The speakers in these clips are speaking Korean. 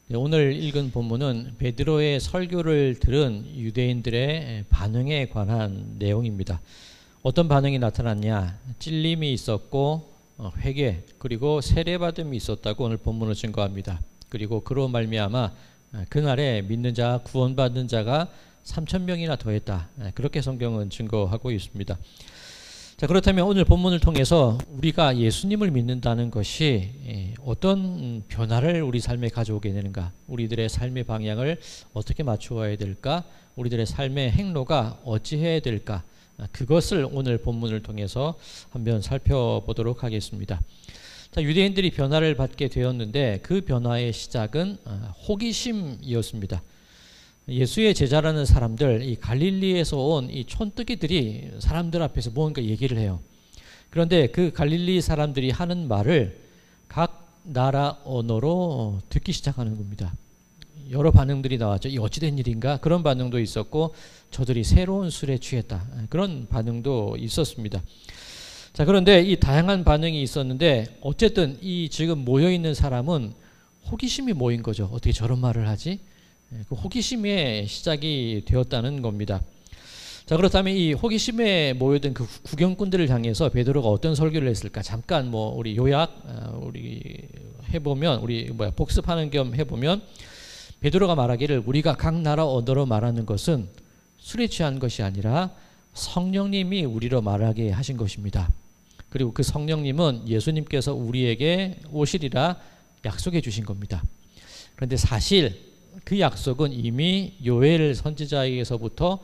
네, 오늘 읽은 본문은 베드로의 설교를 들은 유대인들의 반응에 관한 내용입니다. 어떤 반응이 나타났냐? 찔림이 있었고 회개 그리고 세례받음이 있었다고 오늘 본문을 증거합니다. 그리고 그로 말미암아 그날에 믿는 자 구원받은 자가 3,000명이나 더했다. 그렇게 성경은 증거하고 있습니다. 자, 그렇다면 오늘 본문을 통해서 우리가 예수님을 믿는다는 것이 어떤 변화를 우리 삶에 가져오게 되는가, 우리들의 삶의 방향을 어떻게 맞추어야 될까, 우리들의 삶의 행로가 어찌해야 될까, 그것을 오늘 본문을 통해서 한번 살펴보도록 하겠습니다. 자, 유대인들이 변화를 받게 되었는데 그 변화의 시작은 호기심이었습니다. 예수의 제자라는 사람들, 이 갈릴리에서 온 이 촌뜨기들이 사람들 앞에서 뭔가 얘기를 해요. 그런데 그 갈릴리 사람들이 하는 말을 각 나라 언어로 듣기 시작하는 겁니다. 여러 반응들이 나왔죠. 이 어찌된 일인가? 그런 반응도 있었고, 저들이 새로운 술에 취했다. 그런 반응도 있었습니다. 자, 그런데 이 다양한 반응이 있었는데 어쨌든 이 지금 모여있는 사람은 호기심이 모인 거죠. 어떻게 저런 말을 하지? 그 호기심의 시작이 되었다는 겁니다. 자, 그렇다면 이 호기심에 모여든 그 구경꾼들을 향해서 베드로가 어떤 설교를 했을까? 잠깐 우리 요약 우리 해보면, 복습하는 겸 해보면, 베드로가 말하기를 우리가 각 나라 언어로 말하는 것은 술에 취한 것이 아니라 성령님이 우리로 말하게 하신 것입니다. 그리고 그 성령님은 예수님께서 우리에게 오시리라 약속해 주신 겁니다. 그런데 사실 그 약속은 이미 요엘 선지자에게서부터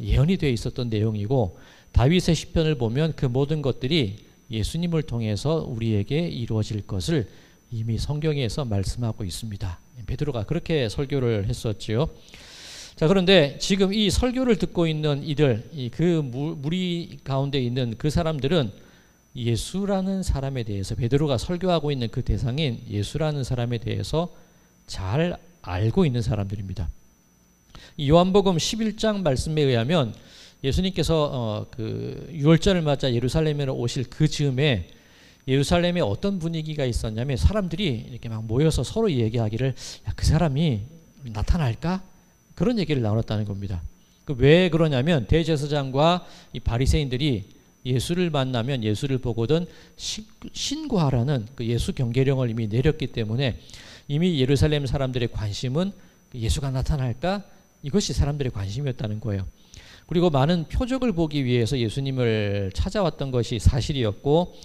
예언이 되어 있었던 내용이고, 다윗의 시편을 보면 그 모든 것들이 예수님을 통해서 우리에게 이루어질 것을 이미 성경에서 말씀하고 있습니다. 베드로가 그렇게 설교를 했었지요. 자, 그런데 지금 이 설교를 듣고 있는 이들, 그 무리 가운데 있는 그 사람들은 예수라는 사람에 대해서, 베드로가 설교하고 있는 그 대상인 예수라는 사람에 대해서 잘 알고 있는 사람들입니다. 요한복음 11장 말씀에 의하면 예수님께서 그 유월절을 맞아 예루살렘에 오실 그 즈음에 예루살렘에 어떤 분위기가 있었냐면, 사람들이 이렇게 막 모여서 서로 얘기하기를, 야, 그 사람이 나타날까? 그런 얘기를 나눴다는 겁니다. 왜 그러냐면 대제사장과 이 바리새인들이 예수를 만나면 예수를 보고든 신고하라는 그 예수 경계령을 이미 내렸기 때문에 이미 예루살렘 사람들의 관심은 예수가 나타날까? 이것이 사람들의 관심이었다는 거예요. 그리고 많은 표적을 보기 위해서 예수님을 찾아왔던 것이 사실이었고,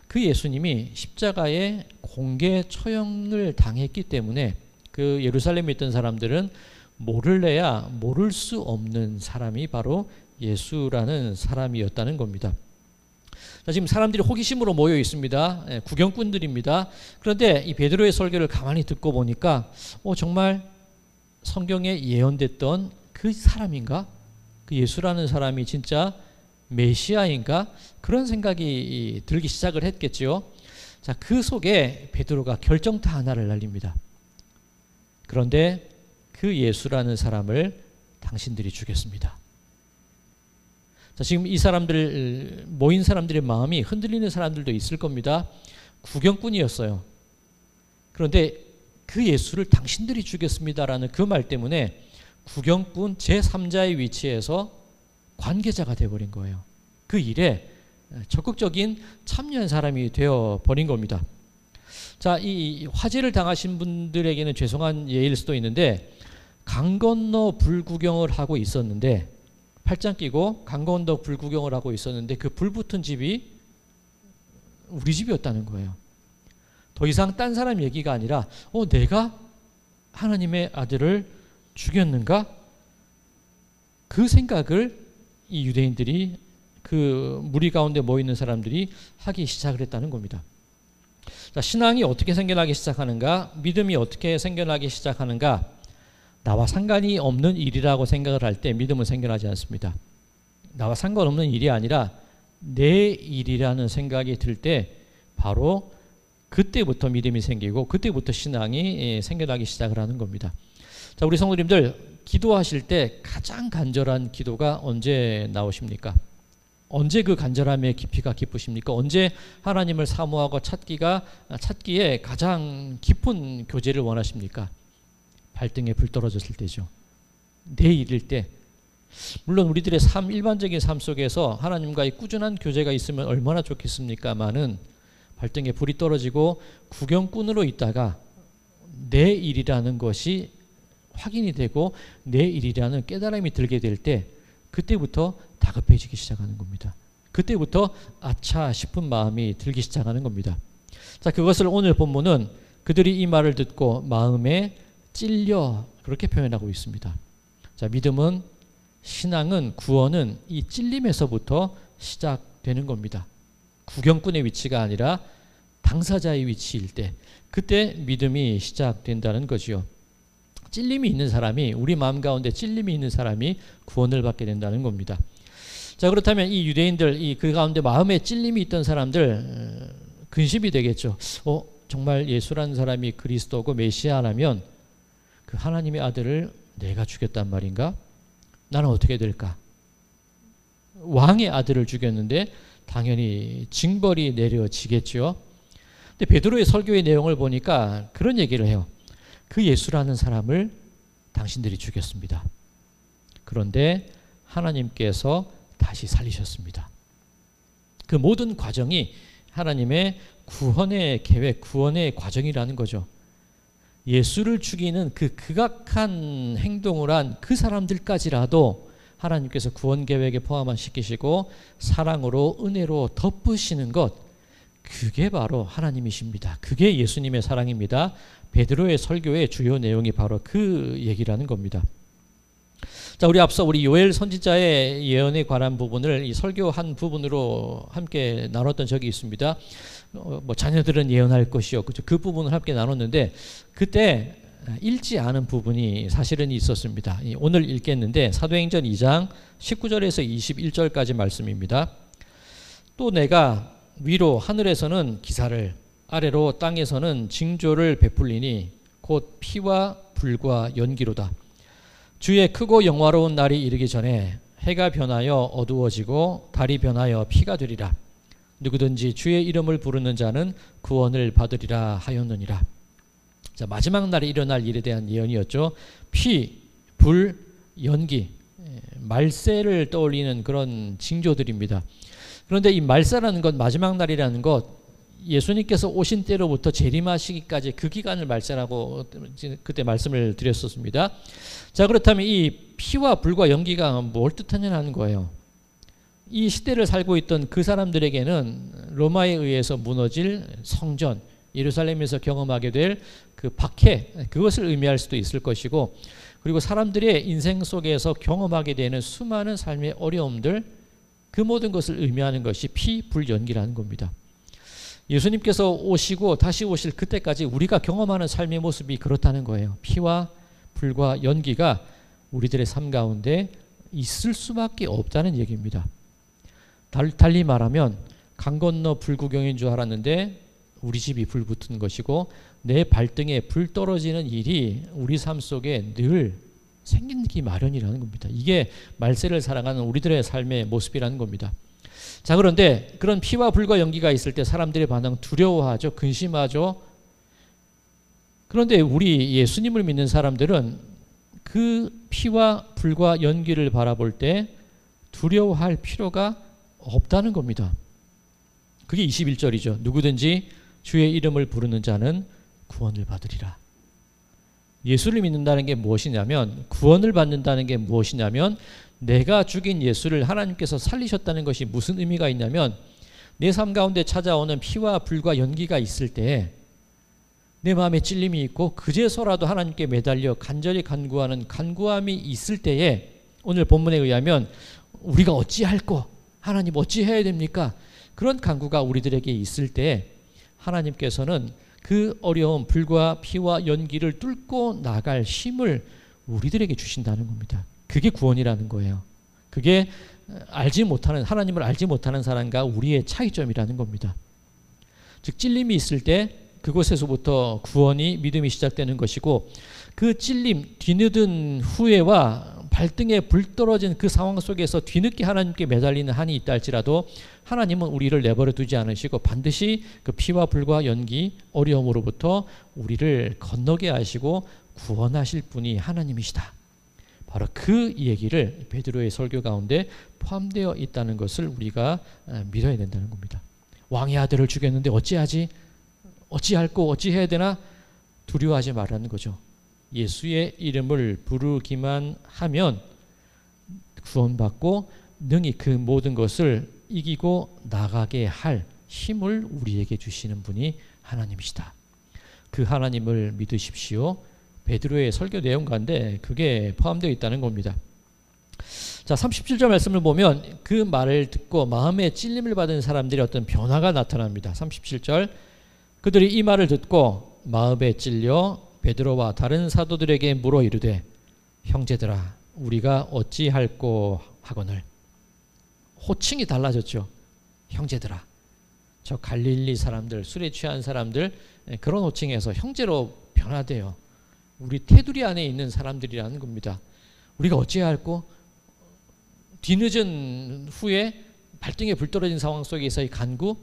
그 예수님이 십자가에 공개 처형을 당했기 때문에 그 예루살렘에 있던 사람들은 모를래야 모를 수 없는 사람이 바로 예수라는 사람이었다는 겁니다. 자, 지금 사람들이 호기심으로 모여 있습니다. 구경꾼들입니다. 그런데 이 베드로의 설교를 가만히 듣고 보니까 정말 성경에 예언됐던 그 사람인가? 그 예수라는 사람이 진짜 메시아인가? 그런 생각이 들기 시작을 했겠지요. 자, 그 속에 베드로가 결정타 하나를 날립니다. 그런데 그 예수라는 사람을 당신들이 죽였습니다. 자, 지금 이 사람들, 모인 사람들의 마음이 흔들리는 사람들도 있을 겁니다. 구경꾼이었어요. 그런데 그 예수를 당신들이 죽였습니다라는 그 말 때문에 구경꾼 제3자의 위치에서 관계자가 되어버린 거예요. 그 일에 적극적인 참여한 사람이 되어버린 겁니다. 자, 이 화재를 당하신 분들에게는 죄송한 예일 수도 있는데, 강 건너 불구경을 하고 있었는데, 팔짱 끼고 강 건너 불구경을 하고 있었는데 그 불붙은 집이 우리 집이었다는 거예요. 더 이상 딴 사람 얘기가 아니라 내가 하나님의 아들을 죽였는가? 그 생각을 이 유대인들이, 그 무리 가운데 모이는 사람들이 하기 시작을 했다는 겁니다. 자, 신앙이 어떻게 생겨나기 시작하는가? 믿음이 어떻게 생겨나기 시작하는가? 나와 상관이 없는 일이라고 생각을 할 때 믿음은 생겨나지 않습니다. 나와 상관없는 일이 아니라 내 일이라는 생각이 들 때 바로 그때부터 믿음이 생기고 그때부터 신앙이 생겨나기 시작을 하는 겁니다. 자, 우리 성도님들, 기도하실 때 가장 간절한 기도가 언제 나오십니까? 언제 그 간절함의 깊이가 깊으십니까? 언제 하나님을 사모하고 찾기에 가장 깊은 교제를 원하십니까? 발등에 불 떨어졌을 때죠. 내일일 때. 물론 우리들의 일반적인 삶 속에서 하나님과의 꾸준한 교제가 있으면 얼마나 좋겠습니까마는 발등에 불이 떨어지고 구경꾼으로 있다가 내 일이라는 것이 확인이 되고 내 일이라는 깨달음이 들게 될 때 그때부터 다급해지기 시작하는 겁니다. 그때부터 아차 싶은 마음이 들기 시작하는 겁니다. 자, 그것을 오늘 본문은 그들이 이 말을 듣고 마음에 찔려 그렇게 표현하고 있습니다. 자, 믿음은 신앙은 구원은 이 찔림에서부터 시작되는 겁니다. 구경꾼의 위치가 아니라 당사자의 위치일 때 그때 믿음이 시작된다는 거지요. 찔림이 있는 사람이 우리 마음 가운데 찔림이 있는 사람이 구원을 받게 된다는 겁니다. 자, 그렇다면 이 유대인들 그 가운데 마음에 찔림이 있던 사람들 근심이 되겠죠. 정말 예수라는 사람이 그리스도고 메시아라면 그 하나님의 아들을 내가 죽였단 말인가? 나는 어떻게 될까? 왕의 아들을 죽였는데 당연히 징벌이 내려지겠죠. 근데 베드로의 설교의 내용을 보니까 그런 얘기를 해요. 그 예수라는 사람을 당신들이 죽였습니다. 그런데 하나님께서 다시 살리셨습니다. 그 모든 과정이 하나님의 구원의 계획, 구원의 과정이라는 거죠. 예수를 죽이는 그 극악한 행동을 한 그 사람들까지라도 하나님께서 구원 계획에 포함만 시키시고 사랑으로 은혜로 덮으시는 것, 그게 바로 하나님이십니다. 그게 예수님의 사랑입니다. 베드로의 설교의 주요 내용이 바로 그 얘기라는 겁니다. 자, 우리 앞서 우리 요엘 선지자의 예언에 관한 부분을 이 설교 한 부분으로 함께 나눴던 적이 있습니다. 자녀들은 예언할 것이요. 그 부분을 함께 나눴는데 그때 읽지 않은 부분이 사실은 있었습니다. 오늘 읽겠는데 사도행전 2장 19절에서 21절까지 말씀입니다. 또 내가 위로 하늘에서는 기사를 아래로 땅에서는 징조를 베풀리니 곧 피와 불과 연기로다. 주의 크고 영화로운 날이 이르기 전에 해가 변하여 어두워지고 달이 변하여 피가 되리라. 누구든지 주의 이름을 부르는 자는 구원을 받으리라 하였느니라. 자, 마지막 날에 일어날 일에 대한 예언이었죠. 피, 불, 연기, 말세를 떠올리는 그런 징조들입니다. 그런데 이 말세라는 것, 마지막 날이라는 것, 예수님께서 오신 때로부터 재림하시기까지 그 기간을 말세라고 그때 말씀을 드렸었습니다. 자, 그렇다면 이 피와 불과 연기가 뭘 뜻하냐는 거예요. 이 시대를 살고 있던 그 사람들에게는 로마에 의해서 무너질 성전, 예루살렘에서 경험하게 될 그 박해, 그것을 의미할 수도 있을 것이고, 그리고 사람들의 인생 속에서 경험하게 되는 수많은 삶의 어려움들, 그 모든 것을 의미하는 것이 피, 불, 연기라는 겁니다. 예수님께서 오시고 다시 오실 그때까지 우리가 경험하는 삶의 모습이 그렇다는 거예요. 피와 불과 연기가 우리들의 삶 가운데 있을 수밖에 없다는 얘기입니다. 달리 말하면 강 건너 불구경인 줄 알았는데 우리 집이 불 붙은 것이고 내 발등에 불 떨어지는 일이 우리 삶 속에 늘 생기기 마련이라는 겁니다. 이게 말세를 살아가는 우리들의 삶의 모습이라는 겁니다. 자, 그런데 그런 피와 불과 연기가 있을 때 사람들의 반응 두려워하죠. 근심하죠. 그런데 우리 예수님을 믿는 사람들은 그 피와 불과 연기를 바라볼 때 두려워할 필요가 없다는 겁니다. 그게 21절이죠. 누구든지 주의 이름을 부르는 자는 구원을 받으리라. 예수를 믿는다는 게 무엇이냐면, 구원을 받는다는 게 무엇이냐면, 내가 죽인 예수를 하나님께서 살리셨다는 것이 무슨 의미가 있냐면, 내 삶 가운데 찾아오는 피와 불과 연기가 있을 때 내 마음에 찔림이 있고 그제서라도 하나님께 매달려 간절히 간구하는 간구함이 있을 때에, 오늘 본문에 의하면 우리가 어찌할꼬, 하나님 어찌해야 됩니까? 그런 간구가 우리들에게 있을 때 하나님께서는 그 어려움, 불과 피와 연기를 뚫고 나갈 힘을 우리들에게 주신다는 겁니다. 그게 구원이라는 거예요. 그게 알지 못하는, 하나님을 알지 못하는 사람과 우리의 차이점이라는 겁니다. 즉 찔림이 있을 때 그곳에서부터 구원이, 믿음이 시작되는 것이고, 그 찔림, 뒤늦은 후회와 발등에 불 떨어진 그 상황 속에서 뒤늦게 하나님께 매달리는 한이 있다 할지라도 하나님은 우리를 내버려 두지 않으시고 반드시 그 피와 불과 연기, 어려움으로부터 우리를 건너게 하시고 구원하실 분이 하나님이시다. 바로 그 얘기를 베드로의 설교 가운데 포함되어 있다는 것을 우리가 믿어야 된다는 겁니다. 왕의 아들을 죽였는데 어찌하지? 어찌할꼬 어찌해야 되나? 두려워하지 말라는 거죠. 예수의 이름을 부르기만 하면 구원받고 능히 그 모든 것을 이기고 나가게 할 힘을 우리에게 주시는 분이 하나님이시다. 그 하나님을 믿으십시오. 베드로의 설교 내용 가운데 그게 포함되어 있다는 겁니다. 자, 37절 말씀을 보면 그 말을 듣고 마음에 찔림을 받은 사람들이 어떤 변화가 나타납니다. 37절, 그들이 이 말을 듣고 마음에 찔려 베드로와 다른 사도들에게 물어 이르되 형제들아 우리가 어찌할꼬 하거늘. 호칭이 달라졌죠. 형제들아. 저 갈릴리 사람들, 술에 취한 사람들, 그런 호칭에서 형제로 변화돼요. 우리 테두리 안에 있는 사람들이라는 겁니다. 우리가 어찌할꼬? 뒤늦은 후에 발등에 불 떨어진 상황 속에서의 간구.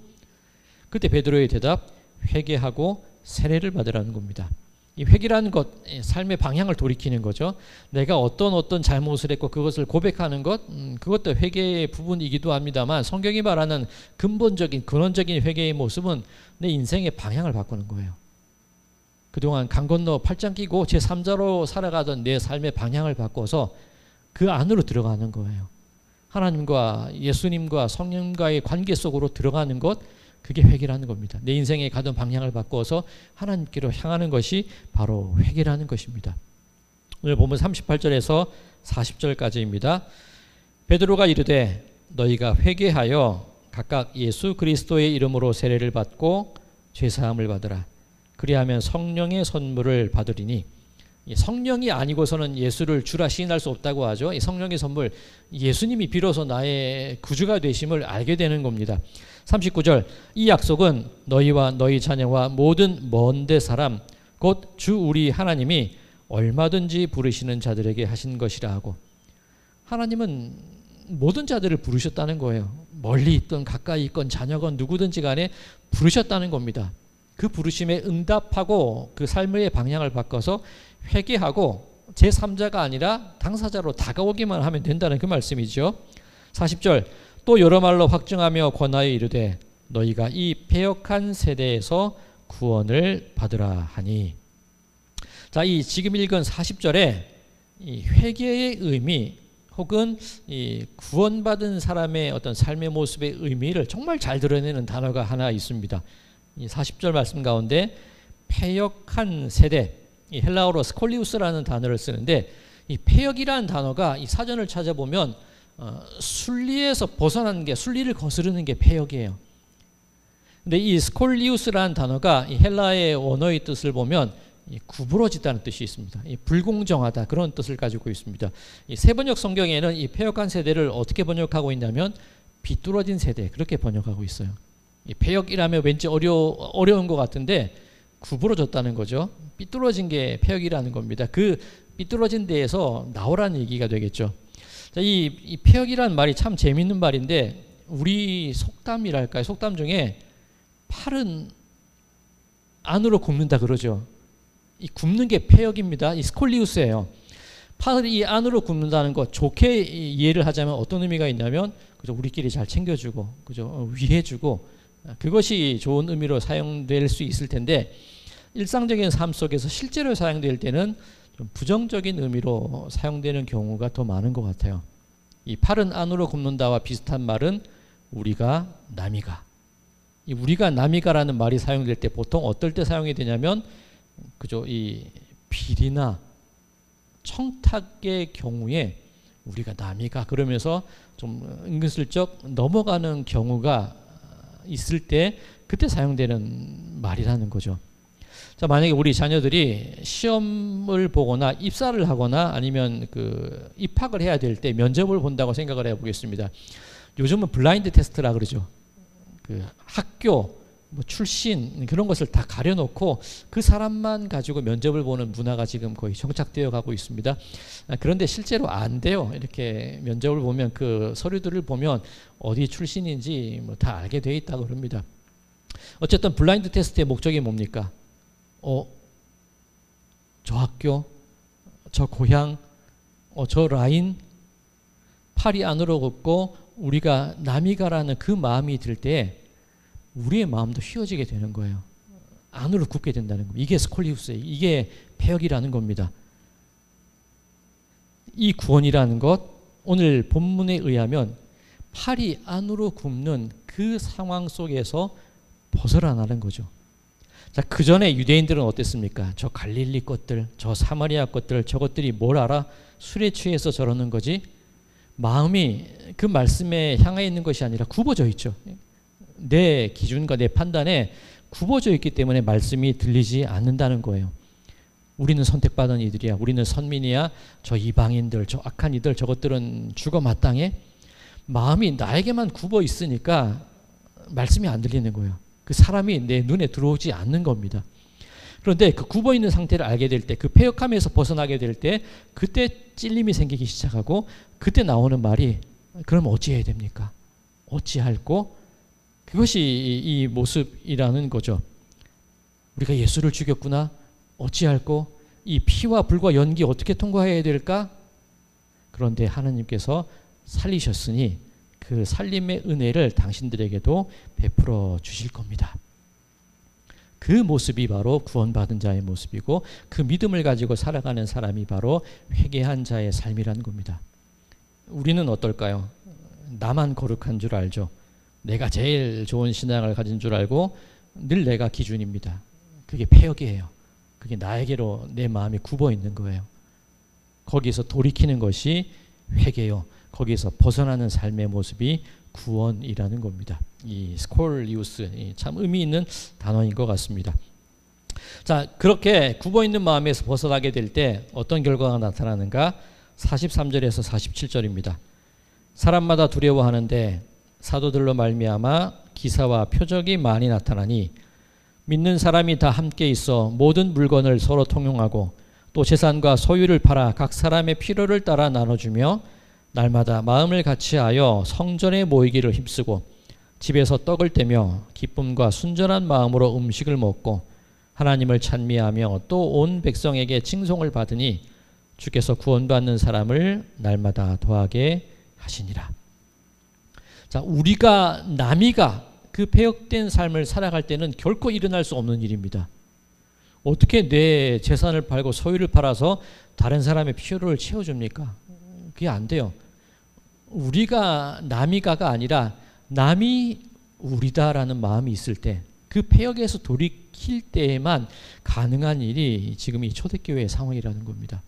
그때 베드로의 대답, 회개하고 세례를 받으라는 겁니다. 이 회개라는 것, 삶의 방향을 돌이키는 거죠. 내가 어떤 잘못을 했고 그것을 고백하는 것, 그것도 회개의 부분이기도 합니다만 성경이 말하는 근본적인 근원적인 회개의 모습은 내 인생의 방향을 바꾸는 거예요. 그동안 강 건너 팔짱 끼고 제3자로 살아가던 내 삶의 방향을 바꿔서 그 안으로 들어가는 거예요. 하나님과 예수님과 성령과의 관계 속으로 들어가는 것, 그게 회개라는 겁니다. 내 인생에 가던 방향을 바꿔서 하나님께로 향하는 것이 바로 회개라는 것입니다. 오늘 보면 38절에서 40절까지입니다. 베드로가 이르되 너희가 회개하여 각각 예수 그리스도의 이름으로 세례를 받고 죄사함을 받으라. 그리하면 성령의 선물을 받으리니, 성령이 아니고서는 예수를 주라 시인할 수 없다고 하죠. 이 성령의 선물, 예수님이 비로소 나의 구주가 되심을 알게 되는 겁니다. 39절, 이 약속은 너희와 너희 자녀와 모든 먼데 사람 곧 주 우리 하나님이 얼마든지 부르시는 자들에게 하신 것이라 하고, 하나님은 모든 자들을 부르셨다는 거예요. 멀리 있든 가까이 있건 자녀건 누구든지 간에 부르셨다는 겁니다. 그 부르심에 응답하고 그 삶의 방향을 바꿔서 회개하고 제3자가 아니라 당사자로 다가오기만 하면 된다는 그 말씀이죠. 40절, 또 여러 말로 확증하며 권하여 이르되 너희가 이 패역한 세대에서 구원을 받으라 하니. 자, 이 지금 읽은 40절에 이 회개의 의미 혹은 이 구원받은 사람의 어떤 삶의 모습의 의미를 정말 잘 드러내는 단어가 하나 있습니다. 이 40절 말씀 가운데 패역한 세대, 이 헬라어로 스콜리우스라는 단어를 쓰는데, 이 패역이라는 단어가 이 사전을 찾아보면 순리에서 벗어나는 게, 순리를 거스르는 게 패역이에요. 근데 이 스콜리우스라는 단어가 이 헬라의 원어의 뜻을 보면 구부러지다는 뜻이 있습니다. 불공정하다, 그런 뜻을 가지고 있습니다. 이 세번역 성경에는 이 패역한 세대를 어떻게 번역하고 있냐면 비뚤어진 세대, 그렇게 번역하고 있어요. 이 패역이라면 왠지 어려운 것 같은데 구부러졌다는 거죠. 삐뚤어진 게 패역이라는 겁니다. 그 삐뚤어진 데에서 나오라는 얘기가 되겠죠. 자, 이 패역이라는 말이 참 재밌는 말인데, 우리 속담이랄까요? 속담 중에 팔은 안으로 굽는다 그러죠. 이 굽는 게 패역입니다. 이 스콜리우스예요. 팔이 안으로 굽는다는 것, 좋게 이해를 하자면 어떤 의미가 있냐면, 그죠, 우리끼리 잘 챙겨주고, 그죠, 위해주고, 그것이 좋은 의미로 사용될 수 있을 텐데, 일상적인 삶 속에서 실제로 사용될 때는 좀 부정적인 의미로 사용되는 경우가 더 많은 것 같아요. 이 팔은 안으로 굽는다와 비슷한 말은 우리가 남이가. 이 우리가 남이가라는 말이 사용될 때 보통 어떨 때 사용이 되냐면, 그죠, 이 비리나 청탁의 경우에 우리가 남이가 그러면서 좀 은근슬쩍 넘어가는 경우가 있을 때, 그때 사용되는 말이라는 거죠. 자, 만약에 우리 자녀들이 시험을 보거나 입사를 하거나 아니면 그 입학을 해야 될 때 면접을 본다고 생각을 해보겠습니다. 요즘은 블라인드 테스트라 그러죠. 그 학교, 뭐 출신, 그런 것을 다 가려놓고 그 사람만 가지고 면접을 보는 문화가 지금 거의 정착되어 가고 있습니다. 그런데 실제로 안 돼요. 이렇게 면접을 보면 그 서류들을 보면 어디 출신인지 뭐 다 알게 되어 있다고 그럽니다. 어쨌든 블라인드 테스트의 목적이 뭡니까? 저 학교, 저 고향, 저 라인, 팔이 안으로 굽고 우리가 남이 가라는 그 마음이 들 때 우리의 마음도 휘어지게 되는 거예요. 안으로 굽게 된다는 겁니다. 이게 스콜리우스예요. 이게 폐역이라는 겁니다. 이 구원이라는 것, 오늘 본문에 의하면 팔이 안으로 굽는 그 상황 속에서 벗어나는 거죠. 자, 그 전에 유대인들은 어땠습니까? 저 갈릴리 것들, 저 사마리아 것들, 저것들이 뭘 알아? 술에 취해서 저러는 거지. 마음이 그 말씀에 향해 있는 것이 아니라 굽어져 있죠. 내 기준과 내 판단에 굽어져 있기 때문에 말씀이 들리지 않는다는 거예요. 우리는 선택받은 이들이야. 우리는 선민이야. 저 이방인들, 저 악한 이들, 저것들은 죽어 마땅해. 마음이 나에게만 굽어 있으니까 말씀이 안 들리는 거예요. 그 사람이 내 눈에 들어오지 않는 겁니다. 그런데 그 굽어 있는 상태를 알게 될 때, 그 폐역함에서 벗어나게 될 때, 그때 찔림이 생기기 시작하고, 그때 나오는 말이, 그럼 어찌해야 됩니까? 어찌할꼬? 그것이 이 모습이라는 거죠. 우리가 예수를 죽였구나. 어찌할꼬? 이 피와 불과 연기 어떻게 통과해야 될까? 그런데 하나님께서 살리셨으니 그 살림의 은혜를 당신들에게도 베풀어 주실 겁니다. 그 모습이 바로 구원받은 자의 모습이고, 그 믿음을 가지고 살아가는 사람이 바로 회개한 자의 삶이라는 겁니다. 우리는 어떨까요? 나만 거룩한 줄 알죠. 내가 제일 좋은 신앙을 가진 줄 알고 늘 내가 기준입니다. 그게 폐역이에요. 그게 나에게로 내 마음이 굽어 있는 거예요. 거기서 돌이키는 것이 회개요. 거기서 벗어나는 삶의 모습이 구원이라는 겁니다. 이 스콜리우스, 참 의미 있는 단어인 것 같습니다. 자, 그렇게 굽어 있는 마음에서 벗어나게 될 때 어떤 결과가 나타나는가? 43절에서 47절입니다. 사람마다 두려워하는데 사도들로 말미암아 기사와 표적이 많이 나타나니 믿는 사람이 다 함께 있어 모든 물건을 서로 통용하고 또 재산과 소유를 팔아 각 사람의 필요를 따라 나눠주며 날마다 마음을 같이하여 성전에 모이기를 힘쓰고 집에서 떡을 떼며 기쁨과 순전한 마음으로 음식을 먹고 하나님을 찬미하며 또 온 백성에게 칭송을 받으니 주께서 구원받는 사람을 날마다 더하게 하시니라. 자, 우리가 남이가 그 폐역된 삶을 살아갈 때는 결코 일어날 수 없는 일입니다. 어떻게 내 재산을 팔고 소유를 팔아서 다른 사람의 필요를 채워줍니까? 그게 안 돼요. 우리가 남이가가 아니라 남이 우리다라는 마음이 있을 때, 그 폐역에서 돌이킬 때에만 가능한 일이 지금 이 초대교회의 상황이라는 겁니다.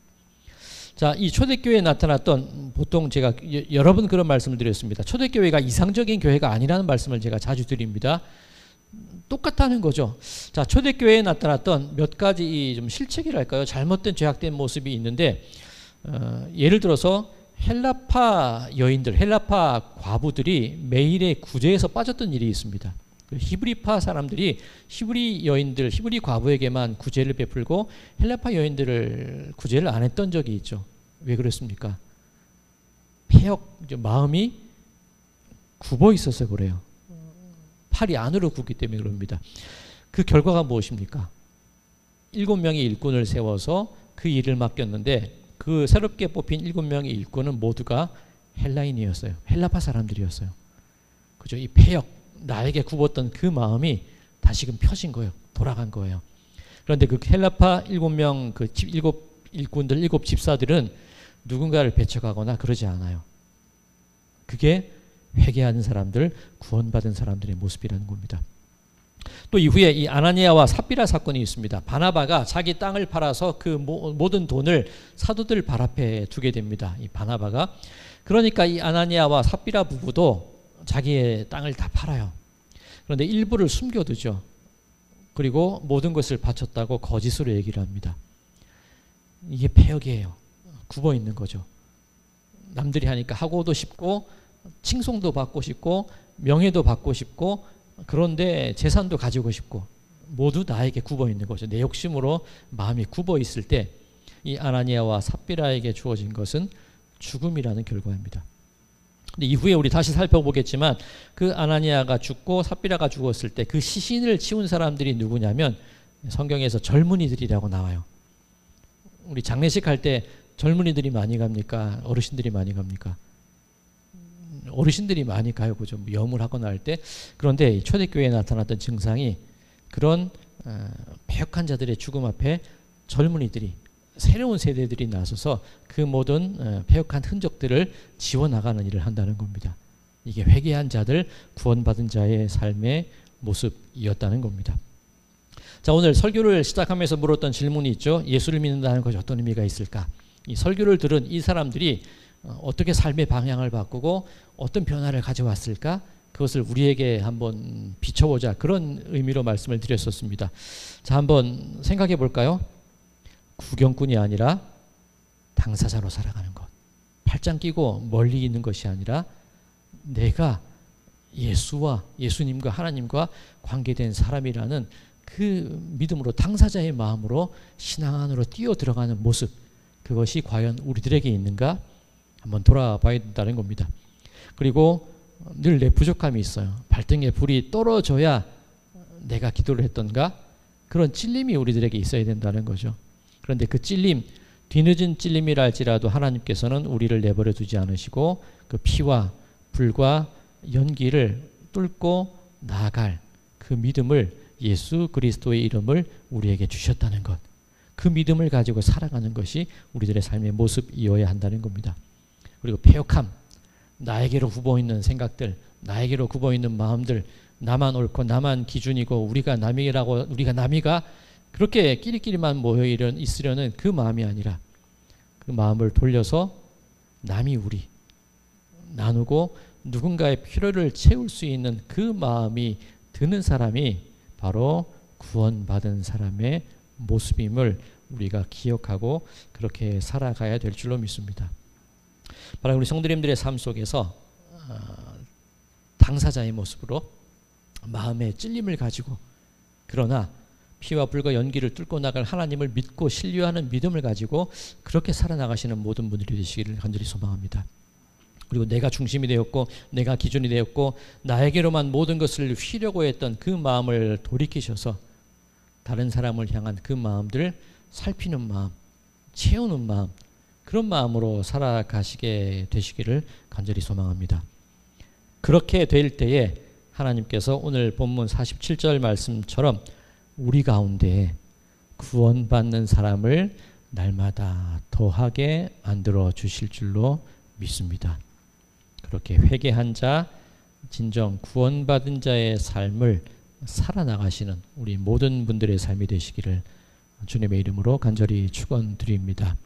자, 이 초대교회에 나타났던, 보통 제가 여러 번 그런 말씀을 드렸습니다. 초대교회가 이상적인 교회가 아니라는 말씀을 제가 자주 드립니다. 똑같다는 거죠. 자, 초대교회에 나타났던 몇 가지 좀 실책이랄까요? 잘못된 죄악된 모습이 있는데, 예를 들어서 헬라파 여인들, 헬라파 과부들이 매일의 구제에서 빠졌던 일이 있습니다. 히브리파 사람들이 히브리 여인들, 히브리 과부에게만 구제를 베풀고 헬라파 여인들을 구제를 안 했던 적이 있죠. 왜 그렇습니까? 폐역, 마음이 굽어 있어서 그래요. 팔이 안으로 굽기 때문에 그럽니다. 그 결과가 무엇입니까? 7명의 일꾼을 세워서 그 일을 맡겼는데 그 새롭게 뽑힌 7명의 일꾼은 모두가 헬라인이었어요. 헬라파 사람들이었어요. 그죠? 이 폐역, 나에게 굽었던 그 마음이 다시금 펴진 거예요. 돌아간 거예요. 그런데 그 헬라파 7명, 그 7 일꾼들, 7 집사들은 누군가를 배척하거나 그러지 않아요. 그게 회개하는 사람들, 구원받은 사람들의 모습이라는 겁니다. 또 이후에 이 아나니아와 삽비라 사건이 있습니다. 바나바가 자기 땅을 팔아서 그 모든 돈을 사도들 발 앞에 두게 됩니다. 이 바나바가. 그러니까 이 아나니아와 삽비라 부부도 자기의 땅을 다 팔아요. 그런데 일부를 숨겨두죠. 그리고 모든 것을 바쳤다고 거짓으로 얘기를 합니다. 이게 폐역이에요. 굽어 있는 거죠. 남들이 하니까 하고도 싶고 칭송도 받고 싶고 명예도 받고 싶고 그런데 재산도 가지고 싶고 모두 나에게 굽어 있는 거죠. 내 욕심으로 마음이 굽어 있을 때 이 아나니아와 삽비라에게 주어진 것은 죽음이라는 결과입니다. 근데 이후에 우리 다시 살펴보겠지만 그 아나니아가 죽고 삽비라가 죽었을 때 그 시신을 치운 사람들이 누구냐면 성경에서 젊은이들이라고 나와요. 우리 장례식 할 때 젊은이들이 많이 갑니까? 어르신들이 많이 갑니까? 어르신들이 많이 가요. 그죠? 염을 하거나 할 때. 그런데 초대교회에 나타났던 증상이 그런 패역한 자들의 죽음 앞에 젊은이들이, 새로운 세대들이 나서서 그 모든 패역한 흔적들을 지워나가는 일을 한다는 겁니다. 이게 회개한 자들, 구원받은 자의 삶의 모습이었다는 겁니다. 자, 오늘 설교를 시작하면서 물었던 질문이 있죠. 예수를 믿는다는 것이 어떤 의미가 있을까? 이 설교를 들은 이 사람들이 어떻게 삶의 방향을 바꾸고 어떤 변화를 가져왔을까? 그것을 우리에게 한번 비춰보자. 그런 의미로 말씀을 드렸었습니다. 자, 한번 생각해 볼까요? 구경꾼이 아니라 당사자로 살아가는 것. 팔짱 끼고 멀리 있는 것이 아니라 내가 예수와 예수님과 하나님과 관계된 사람이라는 그 믿음으로, 당사자의 마음으로 신앙 안으로 뛰어 들어가는 모습, 그것이 과연 우리들에게 있는가 한번 돌아봐야 된다는 겁니다. 그리고 늘 내 부족함이 있어요. 발등에 불이 떨어져야 내가 기도를 했던가, 그런 찔림이 우리들에게 있어야 된다는 거죠. 그런데 그 찔림, 뒤늦은 찔림이라 할지라도 하나님께서는 우리를 내버려 두지 않으시고 그 피와 불과 연기를 뚫고 나아갈 그 믿음을, 예수 그리스도의 이름을 우리에게 주셨다는 것, 그 믿음을 가지고 살아가는 것이 우리들의 삶의 모습이어야 한다는 겁니다. 그리고 패역함, 나에게로 굽어 있는 생각들, 나에게로 굽어 있는 마음들, 나만 옳고 나만 기준이고 우리가 남이라고, 우리가 남이가, 그렇게 끼리끼리만 모여 있으려는 그 마음이 아니라 그 마음을 돌려서 남이 우리 나누고 누군가의 필요를 채울 수 있는 그 마음이 드는 사람이 바로 구원받은 사람의 모습임을 우리가 기억하고 그렇게 살아가야 될 줄로 믿습니다. 바로 우리 성도님들의 삶 속에서 당사자의 모습으로 마음의 찔림을 가지고, 그러나 피와 불과 연기를 뚫고 나갈 하나님을 믿고 신뢰하는 믿음을 가지고 그렇게 살아나가시는 모든 분들이 되시기를 간절히 소망합니다. 그리고 내가 중심이 되었고 내가 기준이 되었고 나에게로만 모든 것을 휘려고 했던 그 마음을 돌이키셔서 다른 사람을 향한 그 마음들을 살피는 마음, 채우는 마음, 그런 마음으로 살아가시게 되시기를 간절히 소망합니다. 그렇게 될 때에 하나님께서 오늘 본문 47절 말씀처럼 우리 가운데 구원받는 사람을 날마다 더하게 만들어 주실 줄로 믿습니다. 그렇게 회개한 자, 진정 구원받은 자의 삶을 살아나가시는 우리 모든 분들의 삶이 되시기를 주님의 이름으로 간절히 축원드립니다.